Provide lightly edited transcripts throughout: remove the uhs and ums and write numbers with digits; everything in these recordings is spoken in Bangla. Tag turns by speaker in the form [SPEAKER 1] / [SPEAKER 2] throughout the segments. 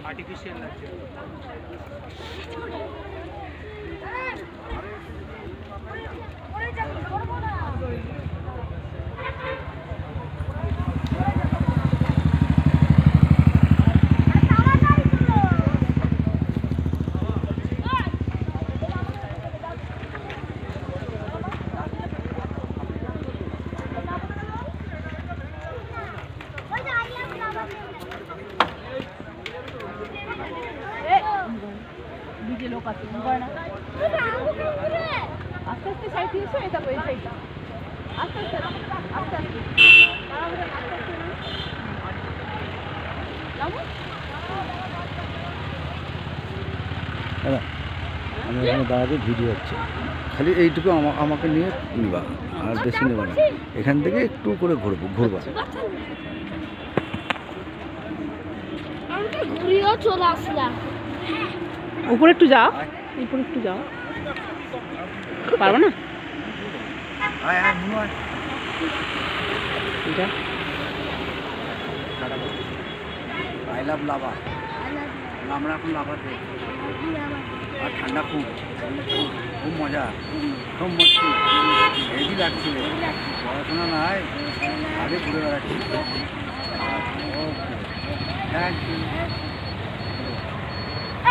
[SPEAKER 1] आर्टिफिशियल লাগছে
[SPEAKER 2] डीजे लोग आते हैं बड़ा आस्ते आस्ते साइड দিয়ে এসো এটা বই সাইড আস্তে আস্তে আস্তে আস্তে তাড়াহুড়ো আস্তে আস্তে নামো
[SPEAKER 3] দাদা আমি এখানে দাঁড়াতে ভিডিও হচ্ছে খালি এইটুকু আমাকে নিয়ে নিবা আর বেশি নেবা না এখান থেকে একটু করে ঘুরবা
[SPEAKER 4] আমি তো ঘুরিয়েও চলে আসলাম
[SPEAKER 2] উপরে একটু যাও উপরে একটু যাও পারবো না এটা
[SPEAKER 3] আই লাভ লাভা আমরা এখন লাভাতে আর ঠান্ডা খুব খুব মজা খুব মস্তি হেভি লাগছে পড়াশোনা নাই আগে ঘুরে বেড়াচ্ছি ওকে থ্যাংক ইউ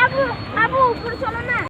[SPEAKER 4] আবু আবু উপরে চলো না